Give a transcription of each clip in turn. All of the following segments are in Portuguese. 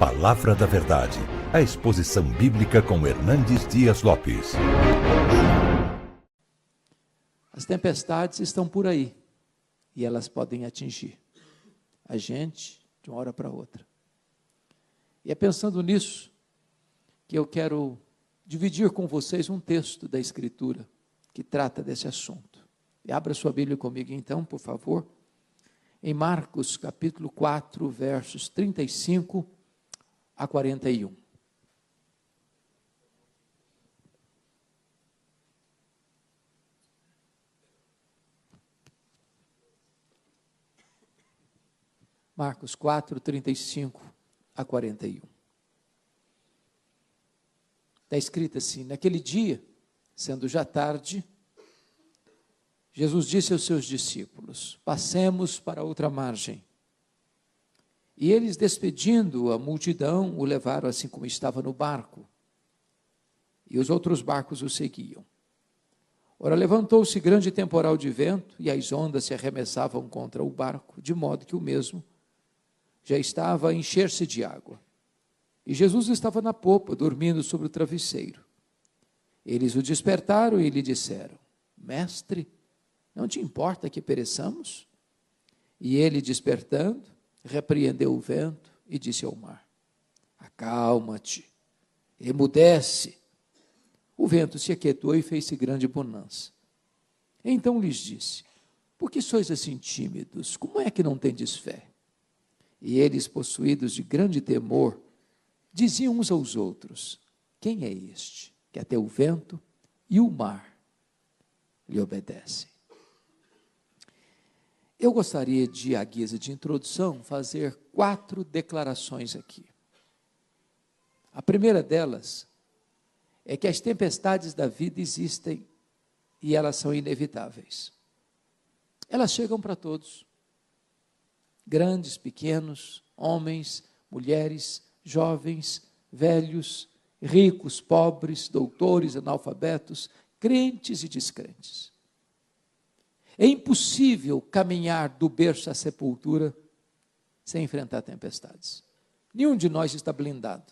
Palavra da Verdade, a exposição bíblica com Hernandes Dias Lopes. As tempestades estão por aí e elas podem atingir a gente de uma hora para outra. E é pensando nisso que eu quero dividir com vocês um texto da Escritura que trata desse assunto. E abra sua Bíblia comigo então, por favor, em Marcos capítulo 4, versos 35 a 41. Marcos 4, 35 a 41. Está escrito assim: naquele dia, sendo já tarde, Jesus disse aos seus discípulos: passemos para outra margem. E eles, despedindo a multidão, o levaram assim como estava no barco. E os outros barcos o seguiam. Ora, levantou-se grande temporal de vento, e as ondas se arremessavam contra o barco, de modo que o mesmo já estava a encher-se de água. E Jesus estava na popa, dormindo sobre o travesseiro. Eles o despertaram e lhe disseram: Mestre, não te importa que pereçamos? E ele, despertando, repreendeu o vento e disse ao mar: acalma-te, emudece. O vento se aquietou e fez-se grande bonança. Então lhes disse: por que sois assim tímidos? Como é que não tendes fé? E eles, possuídos de grande temor, diziam uns aos outros: quem é este, que até o vento e o mar lhe obedecem? Eu gostaria de, à guisa de introdução, fazer 4 declarações aqui. A primeira delas é que as tempestades da vida existem e elas são inevitáveis. Elas chegam para todos, grandes, pequenos, homens, mulheres, jovens, velhos, ricos, pobres, doutores, analfabetos, crentes e descrentes. É impossível caminhar do berço à sepultura sem enfrentar tempestades. Nenhum de nós está blindado.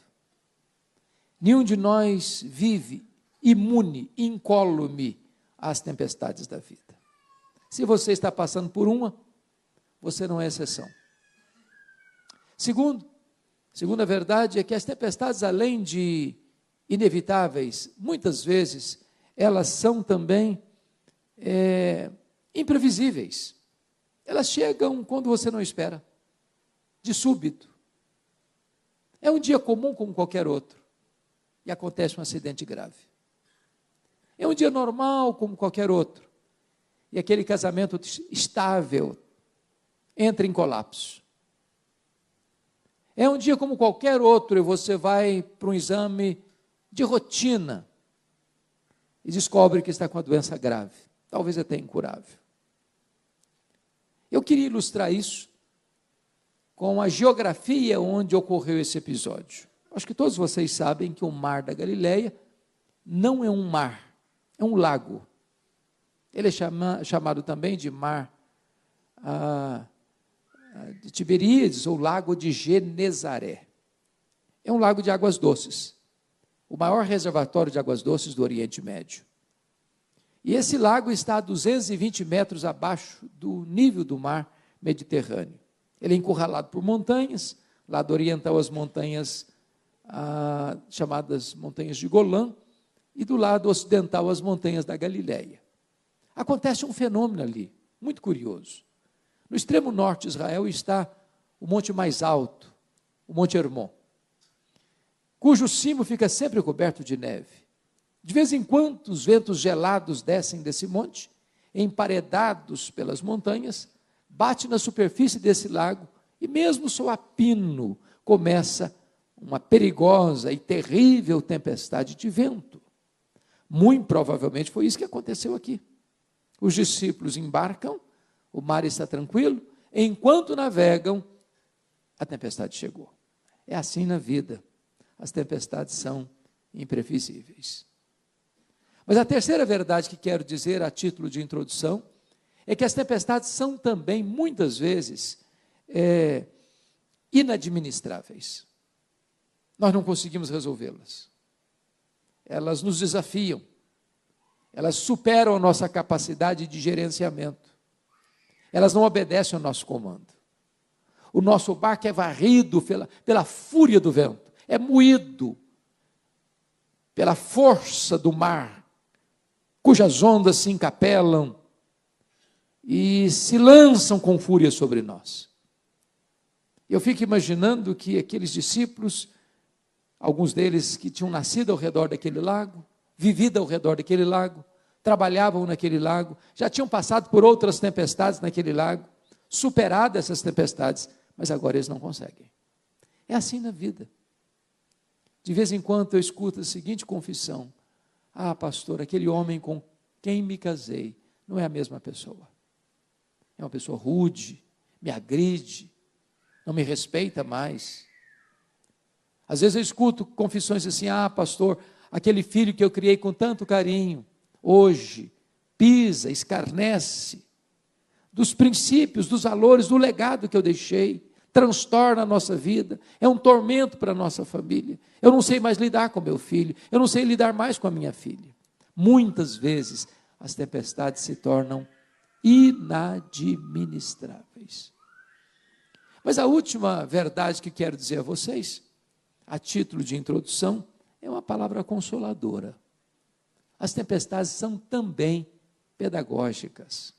Nenhum de nós vive imune, incólume às tempestades da vida. Se você está passando por uma, você não é exceção. Segunda verdade é que as tempestades, além de inevitáveis, muitas vezes, elas são também imprevisíveis. Elas chegam quando você não espera, de súbito. É um dia comum como qualquer outro, e acontece um acidente grave. É um dia normal como qualquer outro, e aquele casamento estável entra em colapso. É um dia como qualquer outro, e você vai para um exame de rotina, e descobre que está com uma doença grave, talvez até incurável. Eu queria ilustrar isso com a geografia onde ocorreu esse episódio. Acho que todos vocês sabem que o Mar da Galileia não é um mar, é um lago. Ele é chamado também de Mar de Tiberíades, ou Lago de Genezaré. É um lago de águas doces, o maior reservatório de águas doces do Oriente Médio. E esse lago está a 220 metros abaixo do nível do mar Mediterrâneo. Ele é encurralado por montanhas, lado oriental as montanhas chamadas montanhas de Golã, e do lado ocidental as montanhas da Galileia. Acontece um fenômeno ali, muito curioso. No extremo norte de Israel está o monte mais alto, o Monte Hermon, cujo cimo fica sempre coberto de neve. De vez em quando, os ventos gelados descem desse monte, emparedados pelas montanhas, bate na superfície desse lago, e mesmo só a pino começa uma perigosa e terrível tempestade de vento. Muito provavelmente foi isso que aconteceu aqui. Os discípulos embarcam, o mar está tranquilo, enquanto navegam, a tempestade chegou. É assim na vida, as tempestades são imprevisíveis. Mas a terceira verdade que quero dizer a título de introdução é que as tempestades são também, muitas vezes, inadministráveis. nós não conseguimos resolvê-las. Elas nos desafiam, elas superam a nossa capacidade de gerenciamento, elas não obedecem ao nosso comando. O nosso barco é varrido pela fúria do vento, é moído pela força do mar, cujas ondas se encapelam e se lançam com fúria sobre nós. Eu fico imaginando que aqueles discípulos, alguns deles que tinham nascido ao redor daquele lago, vivido ao redor daquele lago, trabalhavam naquele lago, já tinham passado por outras tempestades naquele lago, superado essas tempestades, mas agora eles não conseguem. É assim na vida. De vez em quando eu escuto a seguinte confissão: ah, pastor, aquele homem com quem me casei não é a mesma pessoa. É uma pessoa rude, me agride, não me respeita mais. Às vezes eu escuto confissões assim: ah, pastor, aquele filho que eu criei com tanto carinho, hoje pisa, escarnece dos princípios, dos valores, do legado que eu deixei, transtorna a nossa vida, é um tormento para a nossa família. Eu não sei mais lidar com meu filho, eu não sei lidar mais com a minha filha. Muitas vezes as tempestades se tornam inadministráveis. Mas a última verdade que quero dizer a vocês, a título de introdução, é uma palavra consoladora. As tempestades são também pedagógicas.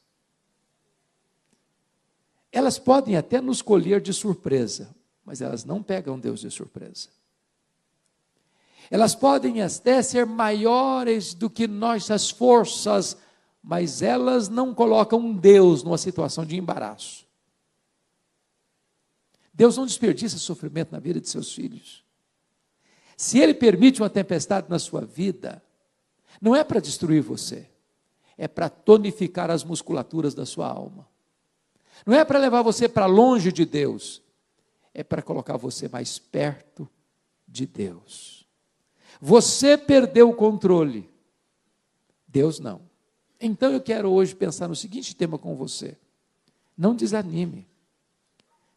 Elas podem até nos colher de surpresa, mas elas não pegam Deus de surpresa. Elas podem até ser maiores do que nossas forças, mas elas não colocam Deus numa situação de embaraço. Deus não desperdiça sofrimento na vida de seus filhos. Se Ele permite uma tempestade na sua vida, não é para destruir você, é para tonificar as musculaturas da sua alma. Não é para levar você para longe de Deus, é para colocar você mais perto de Deus. Você perdeu o controle, Deus não. Então eu quero hoje pensar no seguinte tema com você: não desanime,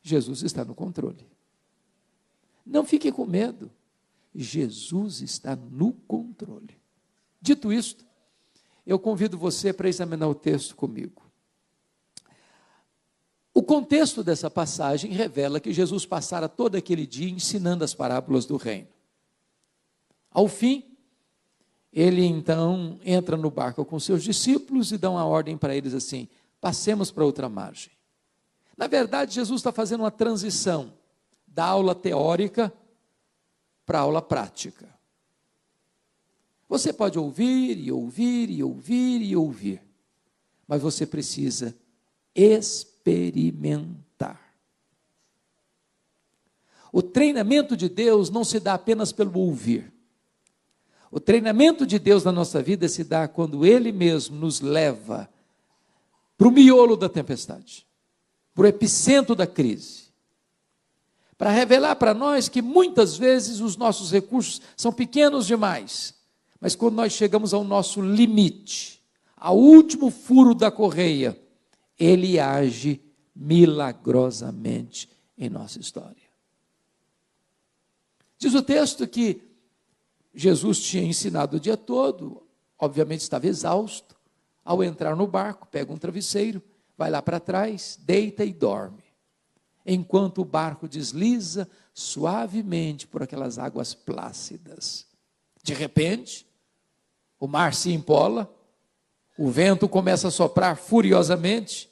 Jesus está no controle. Não fique com medo, Jesus está no controle. Dito isto, eu convido você para examinar o texto comigo. O contexto dessa passagem revela que Jesus passara todo aquele dia ensinando as parábolas do reino. Ao fim, ele então entra no barco com seus discípulos e dá uma ordem para eles assim: passemos para outra margem. Na verdade, Jesus está fazendo uma transição da aula teórica para a aula prática. Você pode ouvir e ouvir e ouvir e ouvir, mas você precisa experimentar. O treinamento de Deus não se dá apenas pelo ouvir. O treinamento de Deus na nossa vida se dá quando Ele mesmo nos leva para o miolo da tempestade, para o epicentro da crise, para revelar para nós que muitas vezes os nossos recursos são pequenos demais, mas quando nós chegamos ao nosso limite, ao último furo da correia, Ele age milagrosamente em nossa história. Diz o texto que Jesus tinha ensinado o dia todo, obviamente estava exausto. Ao entrar no barco, pega um travesseiro, vai lá para trás, deita e dorme, enquanto o barco desliza suavemente por aquelas águas plácidas. De repente, o mar se empola, o vento começa a soprar furiosamente,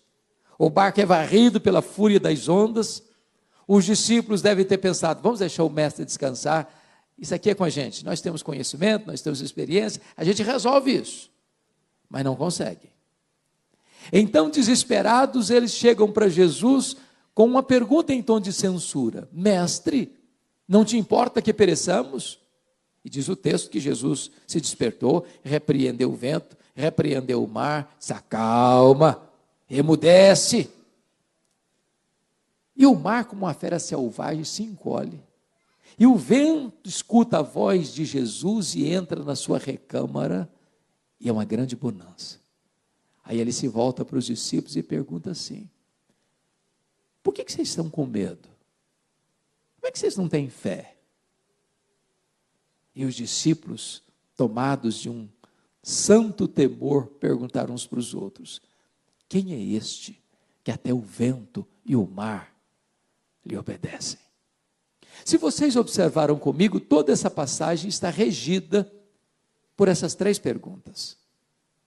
o barco é varrido pela fúria das ondas. Os discípulos devem ter pensado: vamos deixar o mestre descansar, isso aqui é com a gente, nós temos conhecimento, nós temos experiência, a gente resolve isso, mas não consegue. Então, desesperados, eles chegam para Jesus com uma pergunta em tom de censura: mestre, não te importa que pereçamos? E diz o texto que Jesus se despertou, repreendeu o vento, repreendeu o mar, se acalma, emudece. E o mar, como uma fera selvagem, se encolhe. E o vento escuta a voz de Jesus e entra na sua recâmara, e é uma grande bonança. Aí ele se volta para os discípulos e pergunta assim: por que vocês estão com medo? Como é que vocês não têm fé? E os discípulos, tomados de um santo temor, perguntaram uns para os outros: quem é este que até o vento e o mar lhe obedecem? Se vocês observaram comigo, toda essa passagem está regida por essas três perguntas.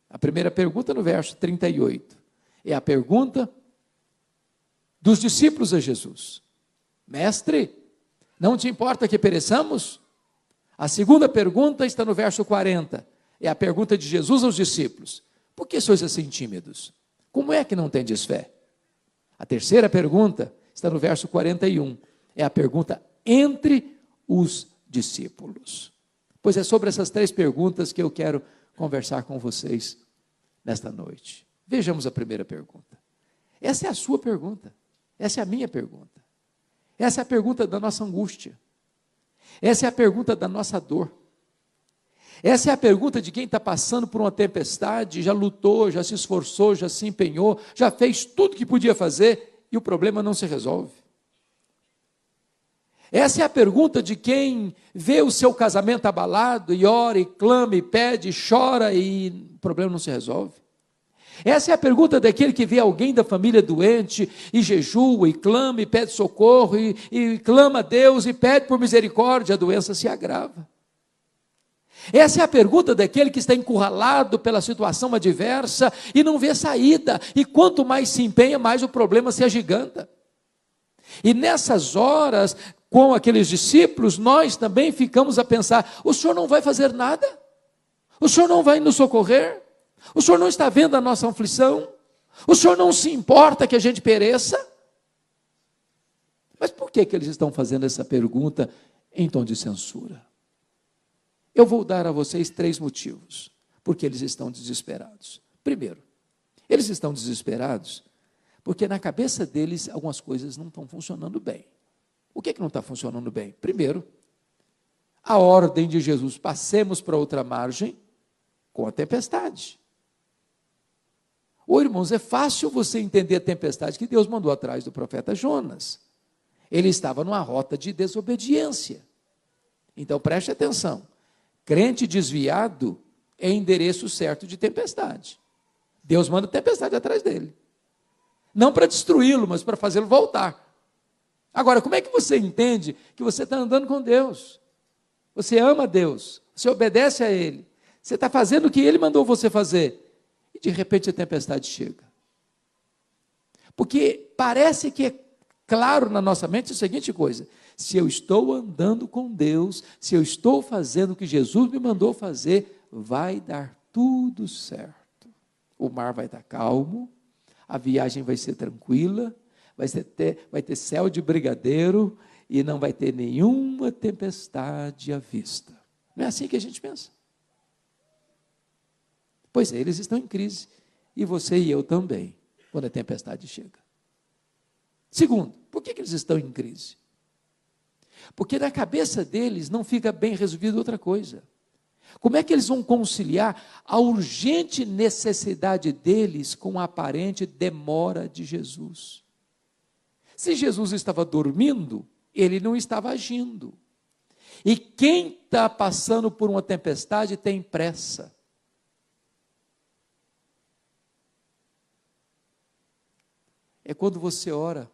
A primeira pergunta, no verso 38, é a pergunta dos discípulos a Jesus: Mestre, não te importa que pereçamos? A segunda pergunta está no verso 40, é a pergunta de Jesus aos discípulos: por que sois assim tímidos? Como é que não tendes fé? A terceira pergunta está no verso 41, é a pergunta entre os discípulos. Pois é sobre essas três perguntas que eu quero conversar com vocês nesta noite. Vejamos a primeira pergunta. Essa é a sua pergunta, essa é a minha pergunta, essa é a pergunta da nossa angústia, essa é a pergunta da nossa dor, essa é a pergunta de quem está passando por uma tempestade, já lutou, já se esforçou, já se empenhou, já fez tudo que podia fazer e o problema não se resolve. Essa é a pergunta de quem vê o seu casamento abalado e ora, e clama, e pede, e chora e o problema não se resolve. Essa é a pergunta daquele que vê alguém da família doente e jejua, e clama, e pede socorro, e clama a Deus, e pede por misericórdia, a doença se agrava. Essa é a pergunta daquele que está encurralado pela situação adversa e não vê saída, e quanto mais se empenha, mais o problema se agiganta. E nessas horas, com aqueles discípulos, nós também ficamos a pensar: o Senhor não vai fazer nada? O Senhor não vai nos socorrer? O Senhor não está vendo a nossa aflição? O Senhor não se importa que a gente pereça? Mas por que eles estão fazendo essa pergunta em tom de censura? Eu vou dar a vocês três motivos porque eles estão desesperados. Primeiro, eles estão desesperados porque na cabeça deles algumas coisas não estão funcionando bem. O que não está funcionando bem? Primeiro, a ordem de Jesus: passemos para outra margem com a tempestade. Irmãos, é fácil você entender a tempestade que Deus mandou atrás do profeta Jonas. Ele estava numa rota de desobediência. Então preste atenção: crente desviado é endereço certo de tempestade. Deus manda tempestade atrás dele. Não para destruí-lo, mas para fazê-lo voltar. Agora, como é que você entende que você está andando com Deus? Você ama Deus, você obedece a Ele, você está fazendo o que Ele mandou você fazer, e de repente a tempestade chega. Porque parece que é claro na nossa mente a seguinte coisa: se eu estou andando com Deus, se eu estou fazendo o que Jesus me mandou fazer, vai dar tudo certo. O mar vai estar calmo, a viagem vai ser tranquila, vai ter céu de brigadeiro e não vai ter nenhuma tempestade à vista. Não é assim que a gente pensa? Pois é, eles estão em crise, e você e eu também, quando a tempestade chega. Segundo, por que eles estão em crise? Porque na cabeça deles não fica bem resolvido outra coisa. Como é que eles vão conciliar a urgente necessidade deles com a aparente demora de Jesus? Se Jesus estava dormindo, ele não estava agindo. E quem está passando por uma tempestade tem pressa. É quando você ora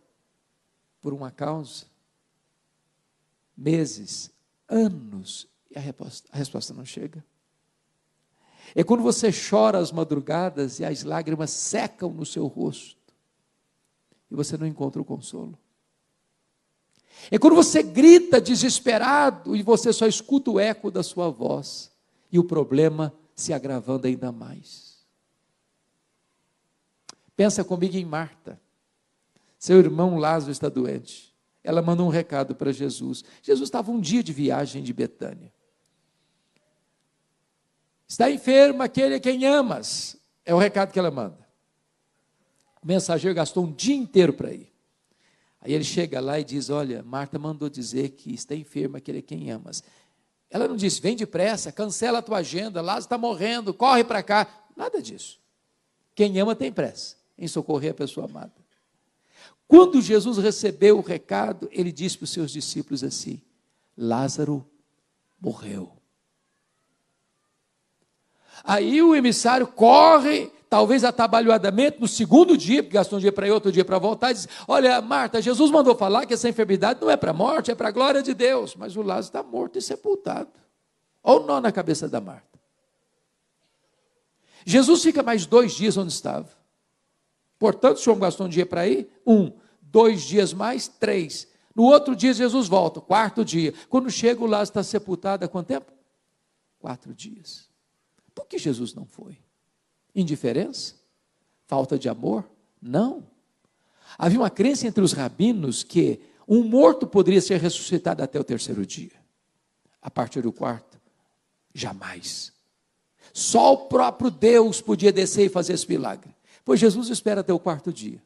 por uma causa, meses, anos, e a resposta não chega. É quando você chora às madrugadas e as lágrimas secam no seu rosto e você não encontra o consolo. É quando você grita desesperado e você só escuta o eco da sua voz e o problema se agravando ainda mais. Pensa comigo em Marta. Seu irmão Lázaro está doente. Ela mandou um recado para Jesus. Jesus estava um dia de viagem de Betânia. Está enfermo aquele a quem amas. É o recado que ela manda. O mensageiro gastou um dia inteiro para ir. Aí ele chega lá e diz: olha, Marta mandou dizer que está enfermo aquele a quem amas. Ela não disse: vem depressa, cancela a tua agenda, Lázaro está morrendo, corre para cá. Nada disso. Quem ama tem pressa em socorrer a pessoa amada. Quando Jesus recebeu o recado, ele disse para os seus discípulos assim: Lázaro morreu. Aí o emissário corre, talvez atabalhoadamente, no segundo dia, porque gastou um dia para ir, outro dia para voltar, e diz: olha, Marta, Jesus mandou falar que essa enfermidade não é para a morte, é para a glória de Deus. Mas o Lázaro está morto e sepultado. Olha o nó na cabeça da Marta. Jesus fica mais 2 dias onde estava. Portanto, o Senhor gastou um dia para ir, 2 dias mais, 3. No outro dia, Jesus volta, 4º dia. Quando chega, o Lázaro está sepultado há quanto tempo? 4 dias. Por que Jesus não foi? Indiferença? Falta de amor? Não. Havia uma crença entre os rabinos que um morto poderia ser ressuscitado até o 3º dia. A partir do 4º, jamais. Só o próprio Deus podia descer e fazer esse milagre. Pois Jesus espera até o 4º dia,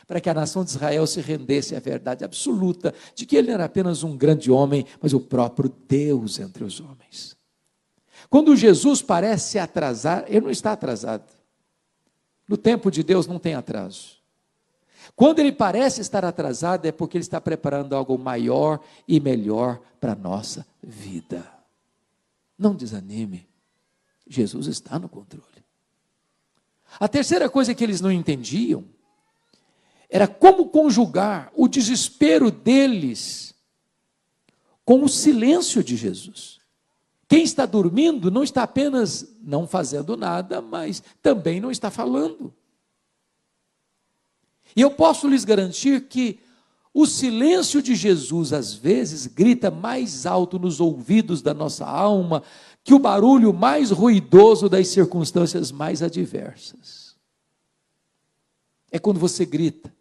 para que a nação de Israel se rendesse à verdade absoluta de que ele não era apenas um grande homem, mas o próprio Deus entre os homens. Quando Jesus parece atrasar, ele não está atrasado. No tempo de Deus não tem atraso. Quando ele parece estar atrasado, é porque ele está preparando algo maior e melhor para a nossa vida. Não desanime. Jesus está no controle. A terceira coisa que eles não entendiam era como conjugar o desespero deles com o silêncio de Jesus. Quem está dormindo não está apenas não fazendo nada, mas também não está falando. E eu posso lhes garantir que o silêncio de Jesus, às vezes, grita mais alto nos ouvidos da nossa alma que o barulho mais ruidoso das circunstâncias mais adversas. É quando você grita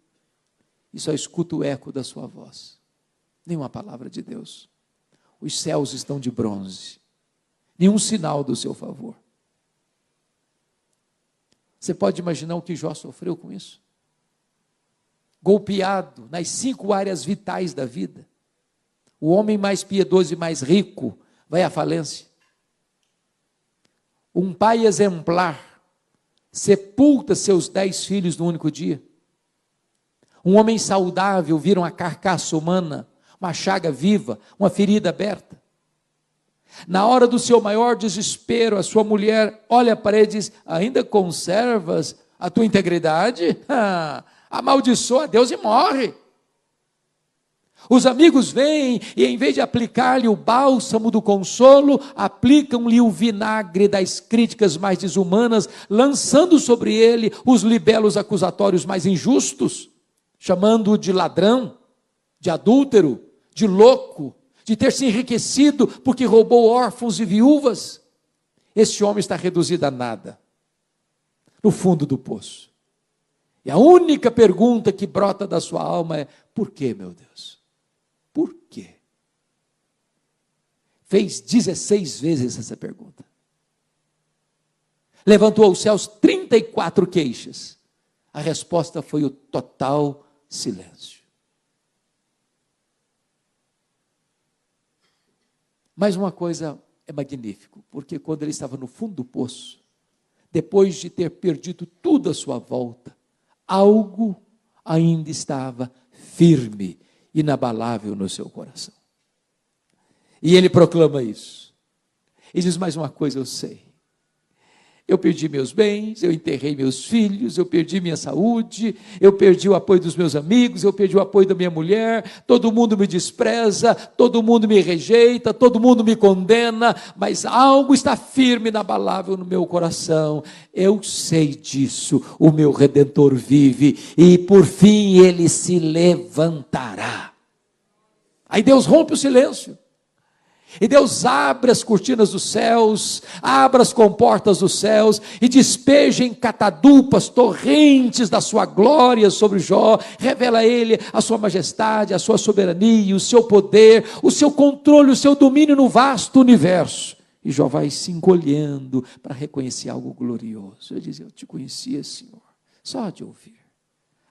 e só escuta o eco da sua voz. Nenhuma palavra de Deus. Os céus estão de bronze. Nenhum sinal do seu favor. Você pode imaginar o que Jó sofreu com isso? Golpeado nas 5 áreas vitais da vida. O homem mais piedoso e mais rico vai à falência. Um pai exemplar sepulta seus 10 filhos num único dia. Um homem saudável vira uma carcaça humana, uma chaga viva, uma ferida aberta. Na hora do seu maior desespero, a sua mulher olha para ele e diz: ainda conservas a tua integridade? Amaldiçoa a Deus e morre. Os amigos vêm e, em vez de aplicar-lhe o bálsamo do consolo, aplicam-lhe o vinagre das críticas mais desumanas, lançando sobre ele os libelos acusatórios mais injustos, chamando-o de ladrão, de adúltero, de louco, de ter se enriquecido porque roubou órfãos e viúvas. Este homem está reduzido a nada, no fundo do poço. E a única pergunta que brota da sua alma é: por quê, meu Deus? Por quê? Fez 16 vezes essa pergunta. Levantou aos céus 34 queixas. A resposta foi o total silêncio. Mas uma coisa é magnífico, porque quando ele estava no fundo do poço, depois de ter perdido tudo à sua volta, algo ainda estava firme, inabalável no seu coração. E ele proclama isso. E diz: mais uma coisa eu sei. Eu perdi meus bens, eu enterrei meus filhos, eu perdi minha saúde, eu perdi o apoio dos meus amigos, eu perdi o apoio da minha mulher, todo mundo me despreza, todo mundo me rejeita, todo mundo me condena, mas algo está firme, inabalável no meu coração. Eu sei disso, o meu Redentor vive e por fim ele se levantará. Aí Deus rompe o silêncio. E Deus abre as cortinas dos céus, abre as comportas dos céus e despeja em catadupas, torrentes da sua glória sobre Jó, revela a ele a sua majestade, a sua soberania, o seu poder, o seu controle, o seu domínio no vasto universo. E Jó vai se encolhendo para reconhecer algo glorioso. Ele diz: eu te conhecia, Senhor, só de ouvir.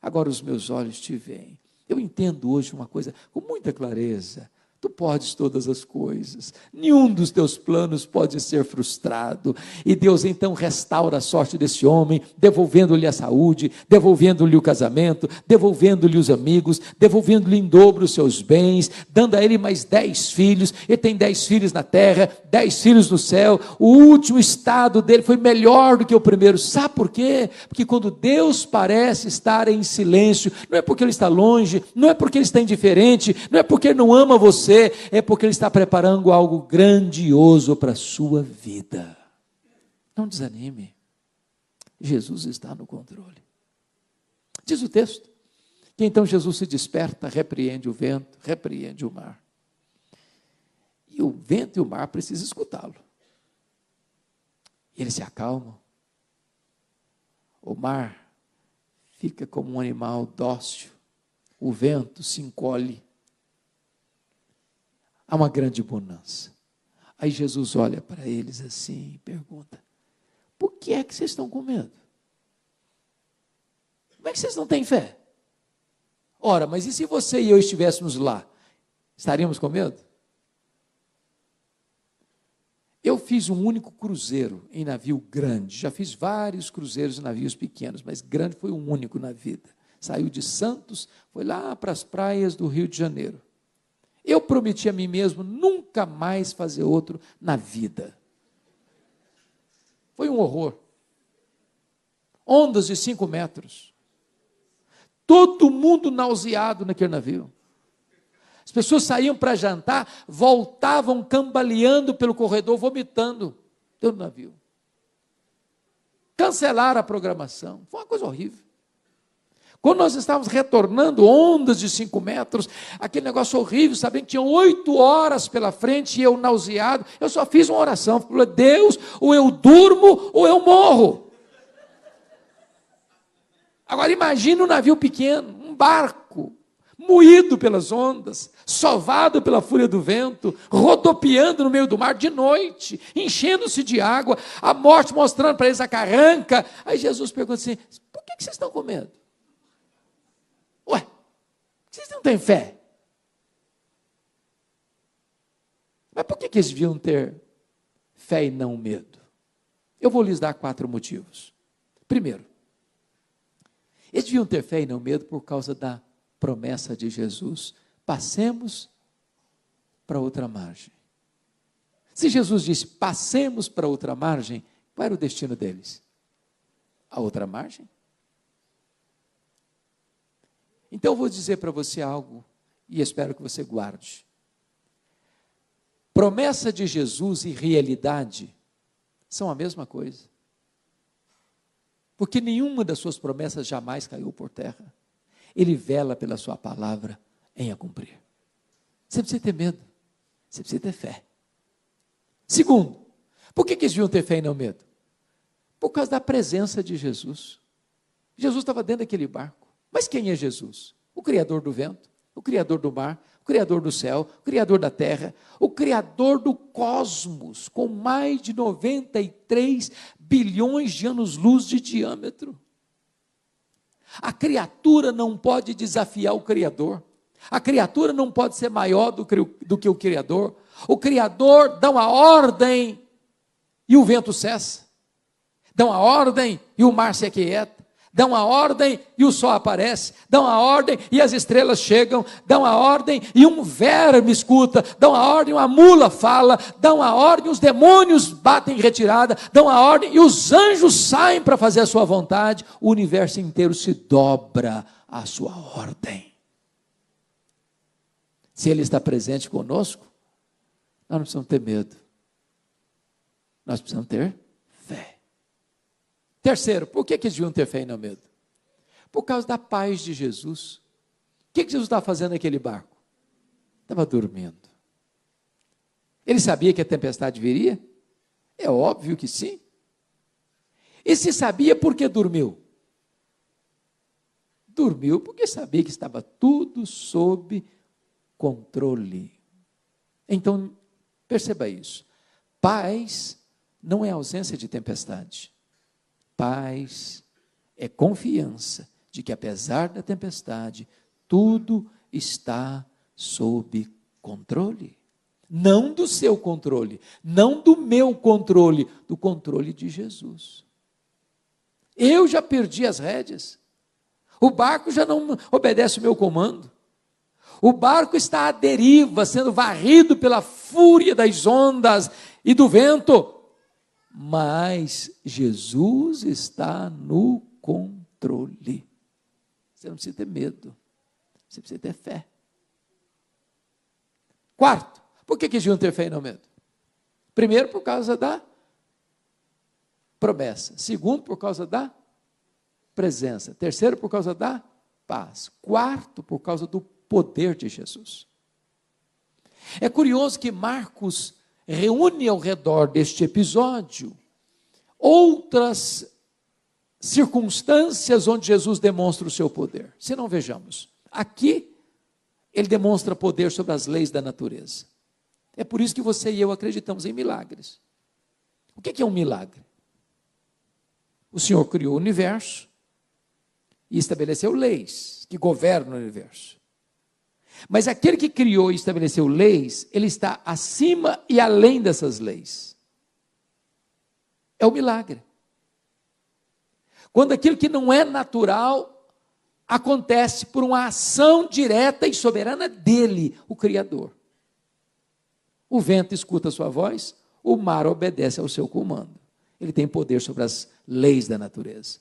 Agora os meus olhos te veem. Eu entendo hoje uma coisa com muita clareza. Tu podes todas as coisas, nenhum dos teus planos pode ser frustrado. E Deus então restaura a sorte desse homem, devolvendo-lhe a saúde, devolvendo-lhe o casamento, devolvendo-lhe os amigos, devolvendo-lhe em dobro os seus bens, dando a ele mais 10 filhos. Ele tem 10 filhos na terra, 10 filhos no céu. O último estado dele foi melhor do que o primeiro. Sabe por quê? Porque quando Deus parece estar em silêncio, não é porque Ele está longe, não é porque Ele está indiferente, não é porque Ele não ama você, é porque Ele está preparando algo grandioso para a sua vida. Não desanime, Jesus está no controle. Diz o texto, que então Jesus se desperta, repreende o vento, repreende o mar. E o vento e o mar precisam escutá-lo. Eles se acalmam. O mar fica como um animal dócil. O vento se encolhe. Há uma grande bonança. Aí Jesus olha para eles assim e pergunta: por que é que vocês estão com medo? Como é que vocês não têm fé? Ora, mas e se você e eu estivéssemos lá? Estaríamos com medo? Eu fiz um único cruzeiro em navio grande. Já fiz vários cruzeiros em navios pequenos, mas grande foi um único na vida. Saiu de Santos, foi lá para as praias do Rio de Janeiro. Eu prometi a mim mesmo nunca mais fazer outro na vida. Foi um horror. Ondas de 5 metros. Todo mundo nauseado naquele navio. As pessoas saíam para jantar, voltavam cambaleando pelo corredor, vomitando dentro do navio. Cancelaram a programação. Foi uma coisa horrível. Quando nós estávamos retornando, ondas de 5 metros, aquele negócio horrível, sabendo que tinham 8 horas pela frente e eu nauseado, eu só fiz uma oração, falei: Deus, ou eu durmo ou eu morro. Agora imagine um navio pequeno, um barco, moído pelas ondas, sovado pela fúria do vento, rodopiando no meio do mar de noite, enchendo-se de água, a morte mostrando para eles a carranca. Aí Jesus pergunta assim: por que vocês estão com medo? Ué, vocês não têm fé? Mas por que eles deviam ter fé e não medo? Eu vou lhes dar 4 motivos. Primeiro, eles deviam ter fé e não medo por causa da promessa de Jesus: passemos para outra margem. Se Jesus disse: passemos para outra margem, qual era o destino deles? A outra margem? Então eu vou dizer para você algo, e espero que você guarde. Promessa de Jesus e realidade são a mesma coisa. Porque nenhuma das suas promessas jamais caiu por terra. Ele vela pela sua palavra em a cumprir. Você precisa ter medo, você precisa ter fé. Segundo, por que eles deviam ter fé e não medo? Por causa da presença de Jesus. Jesus estava dentro daquele barco. Mas quem é Jesus? O Criador do vento, o Criador do mar, o Criador do céu, o Criador da terra, o Criador do cosmos, com mais de 93 bilhões de anos-luz de diâmetro. A criatura não pode desafiar o Criador. A criatura não pode ser maior do que o Criador. O Criador dá uma ordem e o vento cessa. Dá uma ordem e o mar se aquieta. Dá uma ordem e o sol aparece, dá uma ordem e as estrelas chegam, dá uma ordem e um verme escuta, dá uma ordem e uma mula fala, dá uma ordem e os demônios batem em retirada, dá uma ordem e os anjos saem para fazer a sua vontade, o universo inteiro se dobra à sua ordem. Se Ele está presente conosco, nós não precisamos ter medo, nós precisamos ter fé. Terceiro, por que eles deviam ter fé e não medo? Por causa da paz de Jesus. O que Jesus estava fazendo naquele barco? Estava dormindo. Ele sabia que a tempestade viria? É óbvio que sim. E se sabia, por que dormiu? Dormiu porque sabia que estava tudo sob controle. Então, perceba isso. Paz não é ausência de tempestade. Paz é confiança de que, apesar da tempestade, tudo está sob controle. Não do seu controle, não do meu controle, do controle de Jesus. Eu já perdi as rédeas. O barco já não obedece o meu comando. O barco está à deriva, sendo varrido pela fúria das ondas e do vento. Mas Jesus está no controle. Você não precisa ter medo. Você precisa ter fé. Quarto, por que deviam ter fé e não medo? Primeiro, por causa da promessa. Segundo, por causa da presença. Terceiro, por causa da paz. Quarto, por causa do poder de Jesus. É curioso que Marcos reúne ao redor deste episódio outras circunstâncias onde Jesus demonstra o seu poder. Se não, vejamos. Aqui, ele demonstra poder sobre as leis da natureza. É por isso que você e eu acreditamos em milagres. O que é um milagre? O Senhor criou o universo e estabeleceu leis que governam o universo. Mas aquele que criou e estabeleceu leis, ele está acima e além dessas leis. É o milagre. Quando aquilo que não é natural acontece por uma ação direta e soberana dele, o Criador. O vento escuta a sua voz, o mar obedece ao seu comando. Ele tem poder sobre as leis da natureza.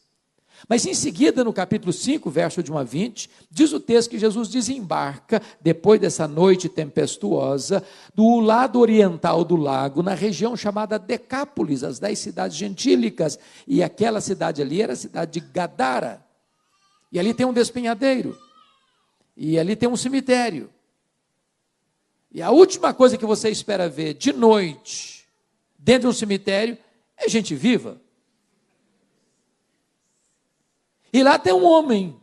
Mas em seguida, no capítulo 5, verso de 1 a 20, diz o texto que Jesus desembarca, depois dessa noite tempestuosa, do lado oriental do lago, na região chamada Decápolis, as 10 cidades gentílicas, e aquela cidade ali era a cidade de Gadara. E ali tem um despenhadeiro, e ali tem um cemitério. E a última coisa que você espera ver de noite, dentro de um cemitério, é gente viva. E lá tem um homem,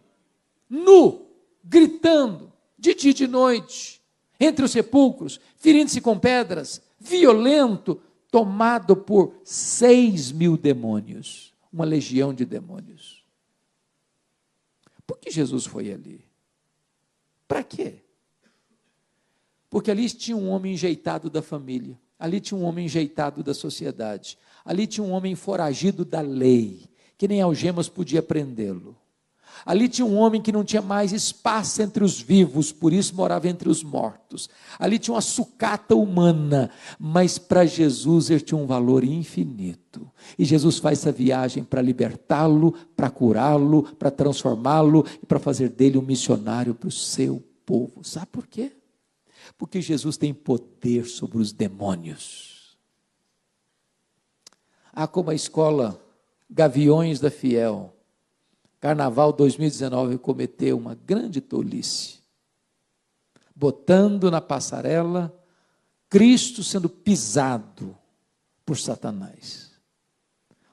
nu, gritando, de dia e de noite, entre os sepulcros, ferindo-se com pedras, violento, tomado por 6.000 demônios, uma legião de demônios. Por que Jesus foi ali? Para quê? Porque ali tinha um homem enjeitado da família, ali tinha um homem enjeitado da sociedade, ali tinha um homem foragido da lei, que nem algemas podia prendê-lo. Ali tinha um homem que não tinha mais espaço entre os vivos, por isso morava entre os mortos. Ali tinha uma sucata humana, mas para Jesus ele tinha um valor infinito. E Jesus faz essa viagem para libertá-lo, para curá-lo, para transformá-lo e para fazer dele um missionário para o seu povo. Sabe por quê? Porque Jesus tem poder sobre os demônios. Como a escola Gaviões da Fiel, Carnaval 2019, cometeu uma grande tolice, botando na passarela Cristo sendo pisado por Satanás.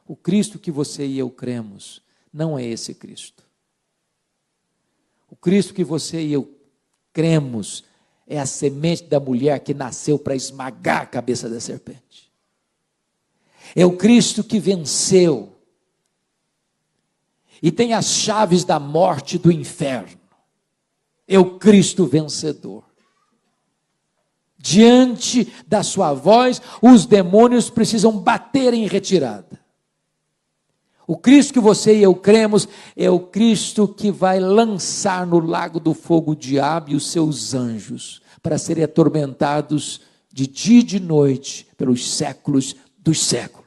O Cristo que você e eu cremos não é esse Cristo. O Cristo que você e eu cremos é a semente da mulher que nasceu para esmagar a cabeça da serpente. É o Cristo que venceu e tem as chaves da morte e do inferno. É o Cristo vencedor. Diante da sua voz, os demônios precisam bater em retirada. O Cristo que você e eu cremos é o Cristo que vai lançar no lago do fogo o diabo e os seus anjos, para serem atormentados de dia e de noite pelos séculos dos séculos.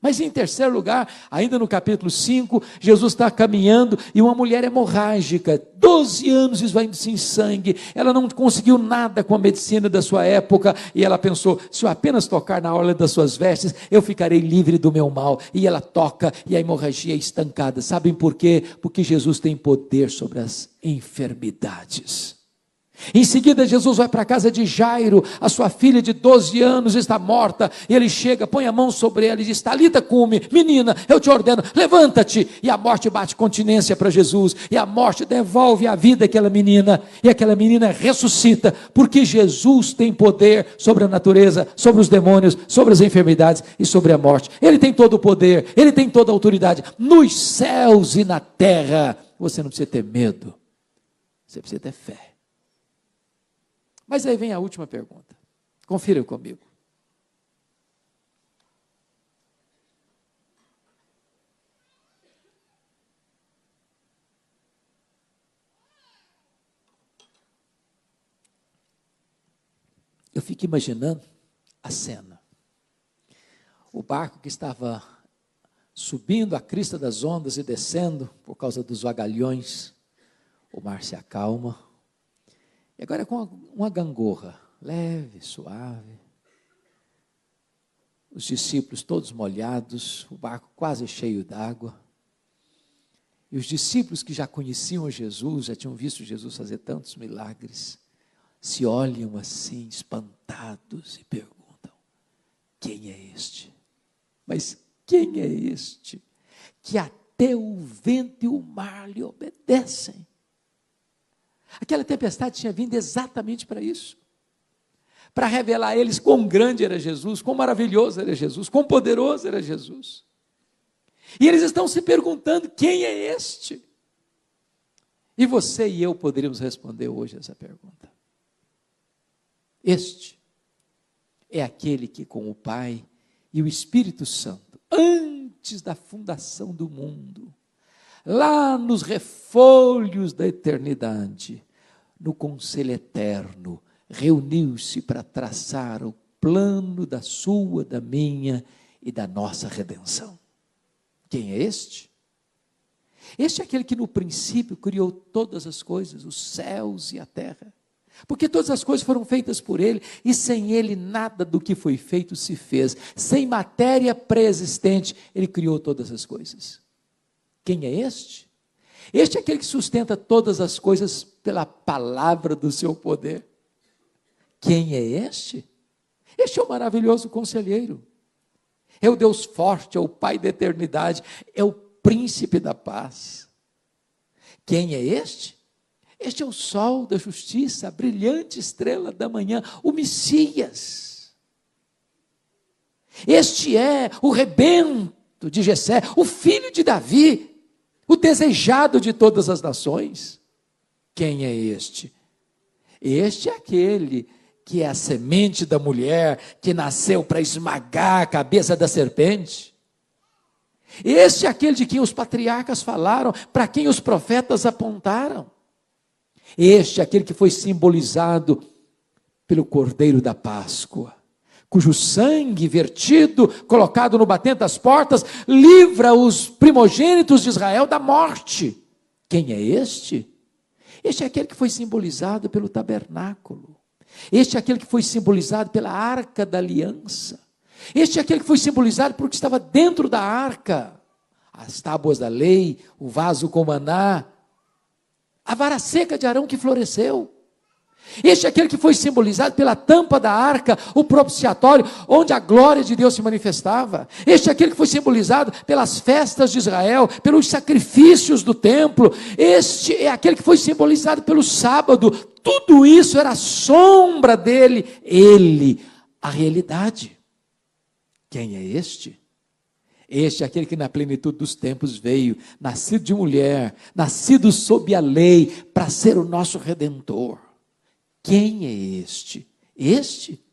Mas em terceiro lugar, ainda no capítulo 5, Jesus está caminhando e uma mulher hemorrágica, 12 anos esvaindo sem sangue, ela não conseguiu nada com a medicina da sua época, e ela pensou, se eu apenas tocar na orla das suas vestes, eu ficarei livre do meu mal, e ela toca, e a hemorragia é estancada. Sabem por quê? Porque Jesus tem poder sobre as enfermidades. Em seguida, Jesus vai para a casa de Jairo, a sua filha de 12 anos está morta, e ele chega, põe a mão sobre ela e diz, Talita cume, menina, eu te ordeno, levanta-te, e a morte bate continência para Jesus, e a morte devolve a vida àquela menina, e aquela menina ressuscita, porque Jesus tem poder sobre a natureza, sobre os demônios, sobre as enfermidades e sobre a morte. Ele tem todo o poder, ele tem toda a autoridade, nos céus e na terra. Você não precisa ter medo, você precisa ter fé. Mas aí vem a última pergunta. Confira comigo. Eu fico imaginando a cena. O barco que estava subindo a crista das ondas e descendo por causa dos vagalhões, o mar se acalma. E agora com uma gangorra, leve, suave. Os discípulos todos molhados, o barco quase cheio d'água. E os discípulos que já conheciam Jesus, já tinham visto Jesus fazer tantos milagres, se olham assim, espantados, e perguntam: quem é este? Mas quem é este que até o vento e o mar lhe obedecem? Aquela tempestade tinha vindo exatamente para isso, para revelar a eles quão grande era Jesus, quão maravilhoso era Jesus, quão poderoso era Jesus. E eles estão se perguntando: quem é este? E você e eu poderíamos responder hoje essa pergunta. Este é aquele que com o Pai e o Espírito Santo, antes da fundação do mundo, lá nos refolhos da eternidade, no conselho eterno, reuniu-se para traçar o plano da sua, da minha e da nossa redenção. Quem é este? Este é aquele que no princípio criou todas as coisas, os céus e a terra. Porque todas as coisas foram feitas por Ele, e sem Ele nada do que foi feito se fez. Sem matéria pré-existente, Ele criou todas as coisas. Quem é este? Este é aquele que sustenta todas as coisas pela palavra do seu poder. Quem é este? Este é o maravilhoso conselheiro. É o Deus forte, é o Pai da eternidade, é o príncipe da paz. Quem é este? Este é o sol da justiça, a brilhante estrela da manhã, o Messias. Este é o rebento de Jessé, o filho de Davi, o desejado de todas as nações. Quem é este? Este é aquele que é a semente da mulher, que nasceu para esmagar a cabeça da serpente. Este é aquele de quem os patriarcas falaram, para quem os profetas apontaram. Este é aquele que foi simbolizado pelo Cordeiro da Páscoa, cujo sangue vertido, colocado no batente das portas, livra os primogênitos de Israel da morte. Quem é este? Este é aquele que foi simbolizado pelo tabernáculo. Este é aquele que foi simbolizado pela arca da aliança. Este é aquele que foi simbolizado por que estava dentro da arca: as tábuas da lei, o vaso com maná, a vara seca de Arão que floresceu. Este é aquele que foi simbolizado pela tampa da arca, o propiciatório, onde a glória de Deus se manifestava. Este é aquele que foi simbolizado pelas festas de Israel, pelos sacrifícios do templo. Este é aquele que foi simbolizado pelo sábado. Tudo isso era a sombra dele, ele, a realidade. Quem é este? Este é aquele que na plenitude dos tempos veio, nascido de mulher, nascido sob a lei, para ser o nosso Redentor. Quem é este? Este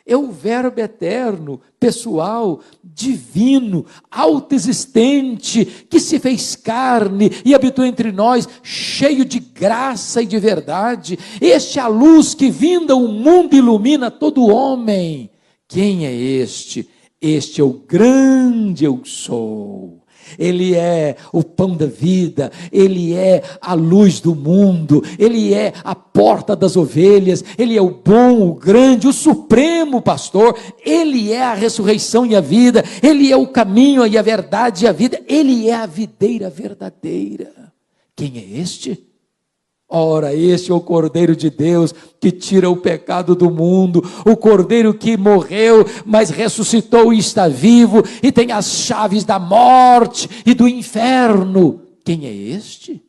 é o Verbo eterno, pessoal, divino, autoexistente, que se fez carne e habitou entre nós, cheio de graça e de verdade. Este é a luz que vinda o mundo ilumina todo homem. Quem é este? Este é o grande eu sou. Ele é o pão da vida, ele é a luz do mundo, ele é a porta das ovelhas, ele é o bom, o grande, o supremo pastor, ele é a ressurreição e a vida, ele é o caminho e a verdade e a vida, ele é a videira verdadeira. Quem é este? Ora, este é o Cordeiro de Deus que tira o pecado do mundo, o Cordeiro que morreu, mas ressuscitou e está vivo, e tem as chaves da morte e do inferno. Quem é este?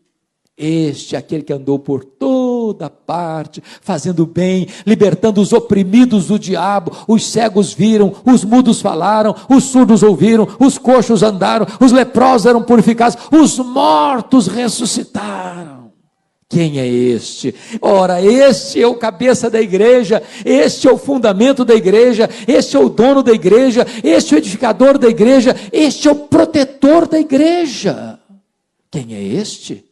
Este é aquele que andou por toda parte, fazendo bem, libertando os oprimidos do diabo. Os cegos viram, os mudos falaram, os surdos ouviram, os coxos andaram, os leprosos eram purificados, os mortos ressuscitaram. Quem é este? Ora, este é o cabeça da igreja, este é o fundamento da igreja, este é o dono da igreja, este é o edificador da igreja, este é o protetor da igreja. Quem é este?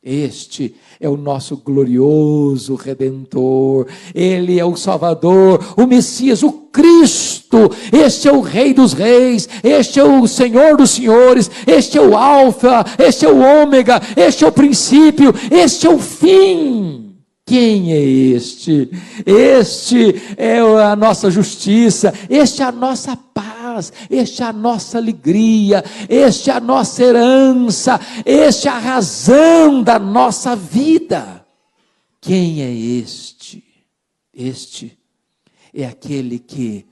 Este é o nosso glorioso Redentor, Ele é o Salvador, o Messias, o Cristo. Este é o Rei dos Reis, este é o Senhor dos Senhores, este é o Alfa, este é o Ômega, este é o princípio, este é o fim. Quem é este? Este é a nossa justiça, este é a nossa paz, este é a nossa alegria, este é a nossa herança, este é a razão da nossa vida. Quem é este? Este é aquele que,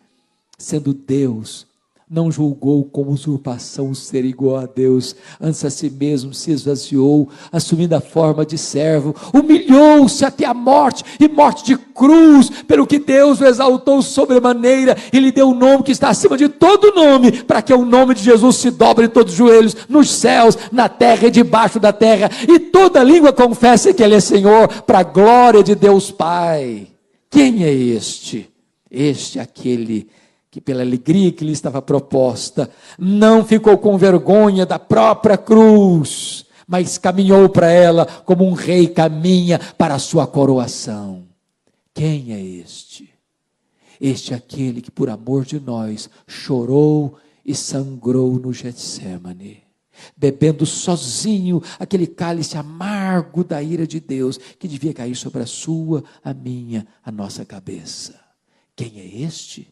sendo Deus, não julgou como usurpação ser igual a Deus, antes a si mesmo se esvaziou, assumindo a forma de servo, humilhou-se até a morte, e morte de cruz, pelo que Deus o exaltou sobremaneira, e lhe deu o nome que está acima de todo nome, para que o nome de Jesus se dobre em todos os joelhos, nos céus, na terra e debaixo da terra, e toda língua confesse que Ele é Senhor, para a glória de Deus Pai. Quem é este? Este é aquele que pela alegria que lhe estava proposta, não ficou com vergonha da própria cruz, mas caminhou para ela como um rei caminha para a sua coroação. Quem é este? Este é aquele que por amor de nós chorou e sangrou no Getsemane, bebendo sozinho aquele cálice amargo da ira de Deus, que devia cair sobre a sua, a minha, a nossa cabeça. Quem é este?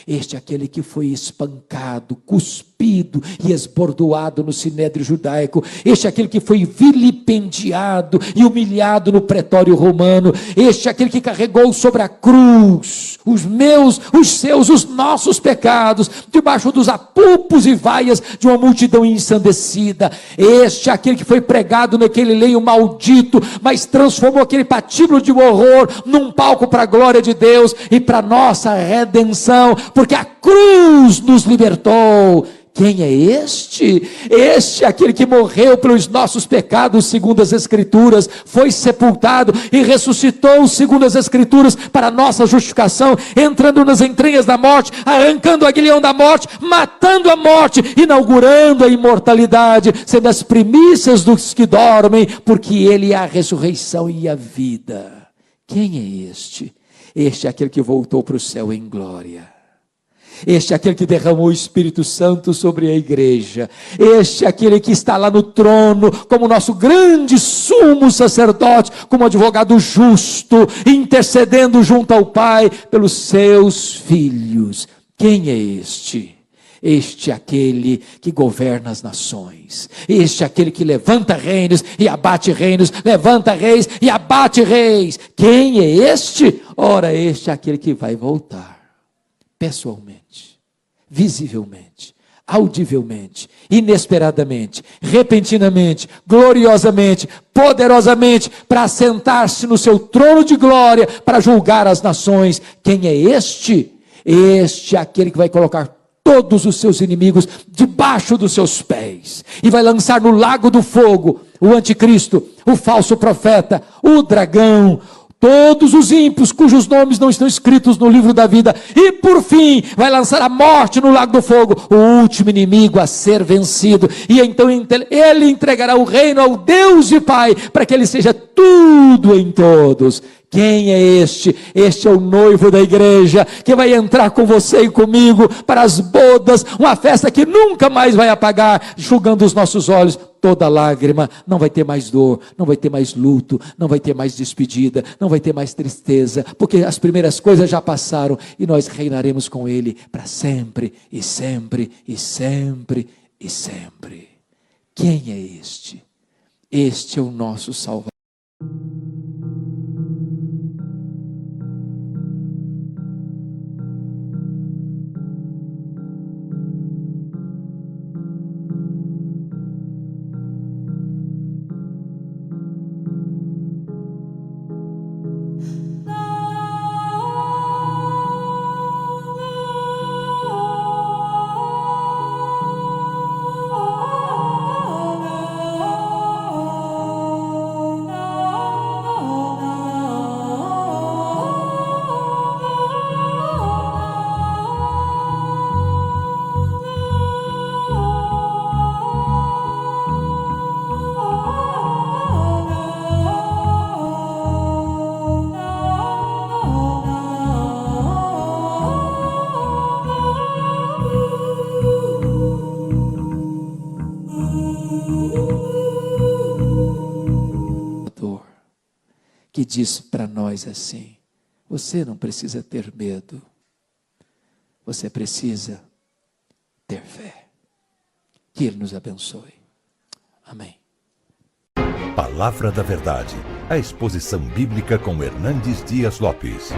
Este é aquele que foi espancado, cuspido e esbordoado no sinédrio judaico. Este é aquele que foi vilipendiado e humilhado no pretório romano. Este é aquele que carregou sobre a cruz os meus, os seus, os nossos pecados, debaixo dos apupos e vaias de uma multidão ensandecida. Este é aquele que foi pregado naquele leio maldito, mas transformou aquele patíbulo de horror num palco para a glória de Deus e para a nossa redenção, porque a cruz nos libertou. Quem é este? Este é aquele que morreu pelos nossos pecados, segundo as Escrituras, foi sepultado e ressuscitou, segundo as Escrituras, para a nossa justificação, entrando nas entranhas da morte, arrancando o aguilhão da morte, matando a morte, inaugurando a imortalidade, sendo as primícias dos que dormem, porque Ele é a ressurreição e a vida. Quem é este? Este é aquele que voltou para o céu em glória. Este é aquele que derramou o Espírito Santo sobre a igreja. Este é aquele que está lá no trono, como nosso grande sumo sacerdote, como advogado justo, intercedendo junto ao Pai pelos seus filhos. Quem é este? Este é aquele que governa as nações. Este é aquele que levanta reinos e abate reinos, levanta reis e abate reis. Quem é este? Ora, este é aquele que vai voltar pessoalmente, visivelmente, audivelmente, inesperadamente, repentinamente, gloriosamente, poderosamente, para assentar-se no seu trono de glória, para julgar as nações. Quem é este? Este é aquele que vai colocar todos os seus inimigos debaixo dos seus pés, e vai lançar no lago do fogo o anticristo, o falso profeta, o dragão, todos os ímpios cujos nomes não estão escritos no livro da vida, e por fim vai lançar a morte no lago do fogo, o último inimigo a ser vencido, e então ele entregará o reino ao Deus e Pai, para que ele seja tudo em todos. Quem é este? Este é o noivo da igreja, que vai entrar com você e comigo para as bodas, uma festa que nunca mais vai apagar, enxugando os nossos olhos toda lágrima. Não vai ter mais dor, não vai ter mais luto, não vai ter mais despedida, não vai ter mais tristeza, porque as primeiras coisas já passaram, e nós reinaremos com Ele para sempre, e sempre, e sempre, e sempre. Quem é este? Este é o nosso Salvador. Que diz para nós assim: você não precisa ter medo, você precisa ter fé. Que Ele nos abençoe. Amém. Palavra da Verdade, a exposição bíblica com Hernandes Dias Lopes.